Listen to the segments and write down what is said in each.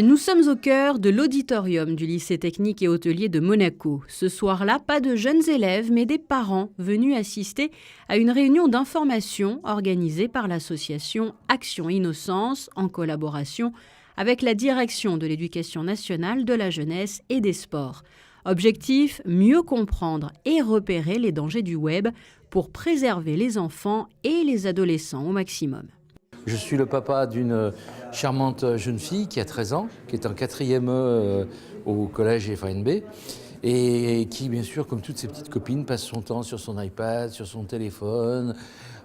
Nous sommes au cœur de l'auditorium du lycée technique et hôtelier de Monaco. Ce soir-là, pas de jeunes élèves, mais des parents venus assister à une réunion d'information organisée par l'association Action Innocence en collaboration avec la direction de l'éducation nationale, de la jeunesse et des sports. Objectif, mieux comprendre et repérer les dangers du web pour préserver les enfants et les adolescents au maximum. Je suis le papa d'une charmante jeune fille qui a 13 ans, qui est en 4e au collège FANB et qui, bien sûr, comme toutes ses petites copines, passe son temps sur son iPad, sur son téléphone.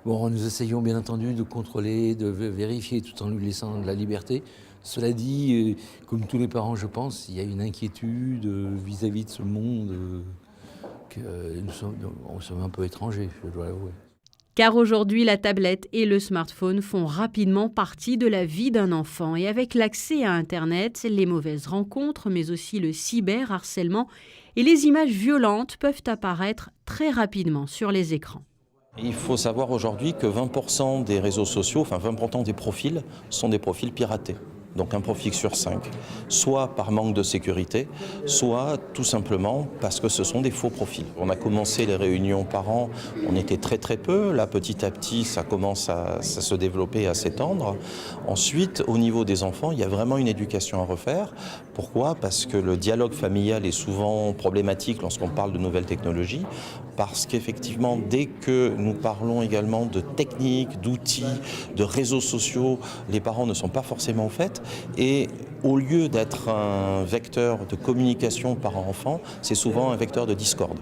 Bon, nous essayons bien entendu de contrôler, de vérifier tout en lui laissant de la liberté. Cela dit, comme tous les parents, je pense, il y a une inquiétude vis-à-vis de ce monde que nous sommes un peu étrangers, je dois l'avouer. Car aujourd'hui, la tablette et le smartphone font rapidement partie de la vie d'un enfant. Et avec l'accès à Internet, les mauvaises rencontres, mais aussi le cyberharcèlement et les images violentes peuvent apparaître très rapidement sur les écrans. Il faut savoir aujourd'hui que 20% des réseaux sociaux, enfin 20% des profils, sont des profils piratés. Donc un profil sur 5, soit par manque de sécurité, soit tout simplement parce que ce sont des faux profils. On a commencé les réunions parents, on était très peu, là petit à petit ça commence à se développer, à s'étendre. Ensuite, au niveau des enfants, il y a vraiment une éducation à refaire. Pourquoi ? Parce que le dialogue familial est souvent problématique lorsqu'on parle de nouvelles technologies, parce qu'effectivement, dès que nous parlons également de techniques, d'outils, de réseaux sociaux, les parents ne sont pas forcément au fait. Et au lieu d'être un vecteur de communication parent-enfant, c'est souvent un vecteur de discorde.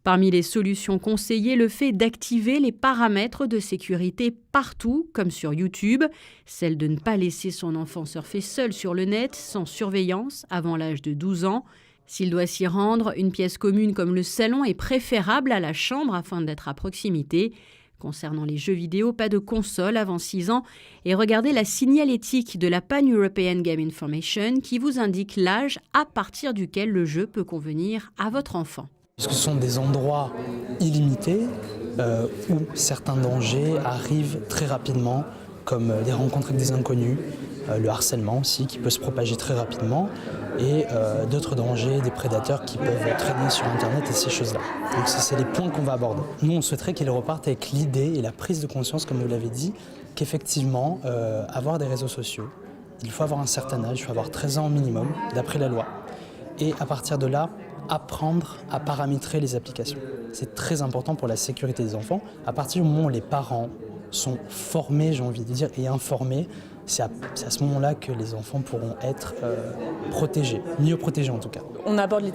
Parmi les solutions conseillées, le fait d'activer les paramètres de sécurité partout, comme sur YouTube, celle de ne pas laisser son enfant surfer seul sur le net, sans surveillance, avant l'âge de 12 ans. S'il doit s'y rendre, une pièce commune comme le salon est préférable à la chambre afin d'être à proximité. Concernant les jeux vidéo, pas de console avant 6 ans et regardez la signalétique de la Pan-European Game Information qui vous indique l'âge à partir duquel le jeu peut convenir à votre enfant. Ce sont des endroits illimités où certains dangers arrivent très rapidement, comme des rencontres avec des inconnus, le harcèlement aussi qui peut se propager très rapidement et d'autres dangers, des prédateurs qui peuvent traîner sur Internet et ces choses-là. Donc c'est les points qu'on va aborder. Nous, on souhaiterait qu'ils repartent avec l'idée et la prise de conscience, comme vous l'avez dit, qu'effectivement, avoir des réseaux sociaux, il faut avoir un certain âge, il faut avoir 13 ans au minimum, d'après la loi. Et à partir de là, apprendre à paramétrer les applications. C'est très important pour la sécurité des enfants. À partir du moment où les parents sont formés, j'ai envie de dire, et informés, c'est à ce moment-là que les enfants pourront être protégés, mieux protégés en tout cas. On aborde les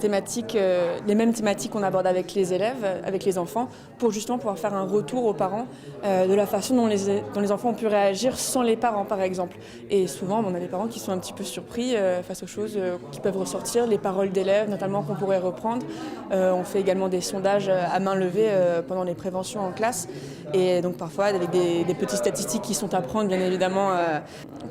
mêmes thématiques qu'on aborde avec les élèves, avec les enfants, pour justement pouvoir faire un retour aux parents de la façon dont les enfants ont pu réagir sans les parents par exemple. Et souvent on a des parents qui sont un petit peu surpris face aux choses qui peuvent ressortir, les paroles d'élèves notamment qu'on pourrait reprendre. On fait également des sondages à main levée pendant les préventions en classe et donc parfois avec des petites statistiques qui sont à prendre bien évidemment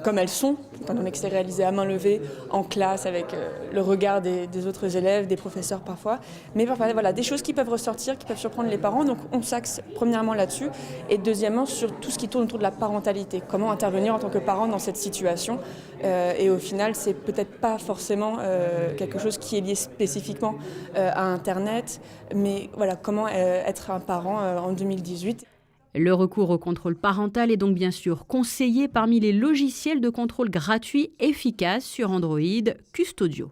comme elles sont, étant donné que c'est réalisé à main levée, en classe, avec le regard des autres élèves, des professeurs parfois. Mais parfois, voilà, des choses qui peuvent ressortir, qui peuvent surprendre les parents. Donc on s'axe premièrement là-dessus et deuxièmement sur tout ce qui tourne autour de la parentalité. Comment intervenir en tant que parent dans cette situation. Et au final, c'est peut-être pas forcément quelque chose qui est lié spécifiquement à Internet, mais voilà, comment être un parent en 2018. Le recours au contrôle parental est donc bien sûr conseillé parmi les logiciels de contrôle gratuits efficaces sur Android Custodio.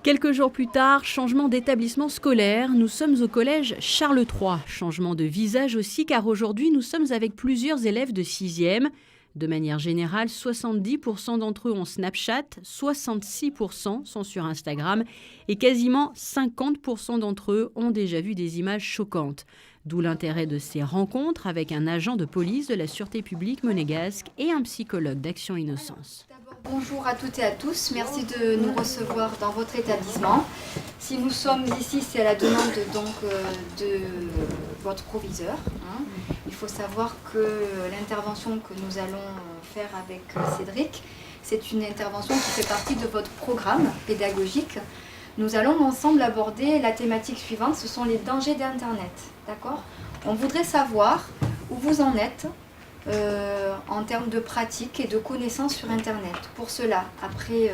Quelques jours plus tard, changement d'établissement scolaire, nous sommes au collège Charles III. Changement de visage aussi car aujourd'hui nous sommes avec plusieurs élèves de 6e. De manière générale, 70% d'entre eux ont Snapchat, 66% sont sur Instagram et quasiment 50% d'entre eux ont déjà vu des images choquantes. D'où l'intérêt de ces rencontres avec un agent de police de la Sûreté publique monégasque et un psychologue d'Action Innocence. Bonjour à toutes et à tous, merci de nous recevoir dans votre établissement. Si nous sommes ici, c'est à la demande de votre proviseur. Il faut savoir que l'intervention que nous allons faire avec Cédric, c'est une intervention qui fait partie de votre programme pédagogique. Nous allons ensemble aborder la thématique suivante, ce sont les dangers d'Internet. D'accord ? On voudrait savoir où vous en êtes en termes de pratique et de connaissances sur Internet. Pour cela, après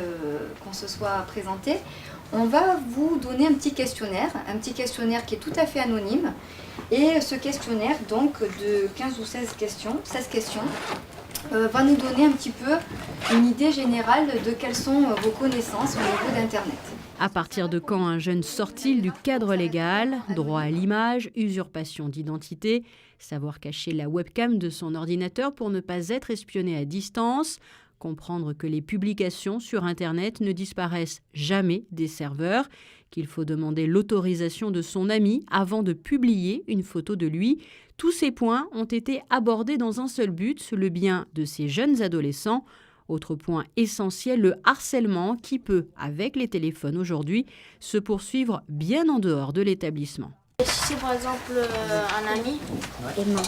qu'on se soit présenté, on va vous donner un petit questionnaire qui est tout à fait anonyme. Et ce questionnaire, donc de 15 ou 16 questions, va nous donner un petit peu une idée générale de quelles sont vos connaissances au niveau d'Internet. À partir de quand un jeune sort-il du cadre légal? Droit à l'image, usurpation d'identité, savoir cacher la webcam de son ordinateur pour ne pas être espionné à distance, comprendre que les publications sur Internet ne disparaissent jamais des serveurs, qu'il faut demander l'autorisation de son ami avant de publier une photo de lui. Tous ces points ont été abordés dans un seul but, le bien de ces jeunes adolescents. Autre point essentiel, le harcèlement qui peut, avec les téléphones aujourd'hui, se poursuivre bien en dehors de l'établissement. Si c'est par exemple un ami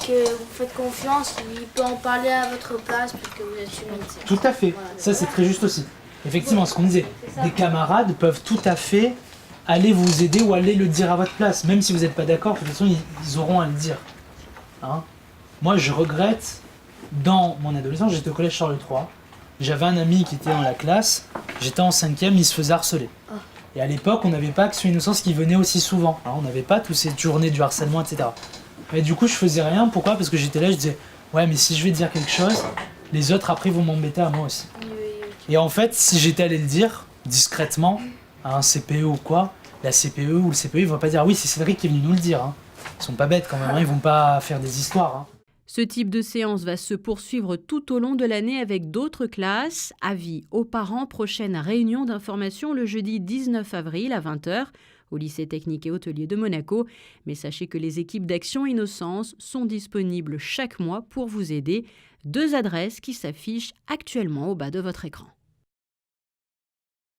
que vous faites confiance, il peut en parler à votre place parce que vous êtes suivi. Tout à fait, ça c'est très juste aussi. Effectivement, ce qu'on disait, des camarades peuvent tout à fait aller vous aider ou aller le dire à votre place. Même si vous n'êtes pas d'accord, de toute façon, ils auront à le dire. Hein? Moi, je regrette, dans mon adolescence, j'étais au collège Charles III, j'avais un ami qui était dans la classe, j'étais en 5e, il se faisait harceler. Et à l'époque, on n'avait pas Action Innocence qui venait aussi souvent. Hein? On n'avait pas toutes ces journées du harcèlement, etc. Mais du coup, je faisais rien. Pourquoi? Parce que j'étais là, je disais, ouais, mais si je vais dire quelque chose, les autres après vont m'embêter à moi aussi. Et en fait, si j'étais allé le dire discrètement à un CPE ou quoi, la CPE ou le CPE, ils vont pas dire, oui, c'est Cédric qui est venu nous le dire. Hein. Ils sont pas bêtes quand même, hein. Ils vont pas faire des histoires. Hein. Ce type de séance va se poursuivre tout au long de l'année avec d'autres classes. Avis aux parents, prochaine réunion d'information le jeudi 19 avril à 20h au lycée technique et hôtelier de Monaco. Mais sachez que les équipes d'Action Innocence sont disponibles chaque mois pour vous aider. 2 adresses qui s'affichent actuellement au bas de votre écran.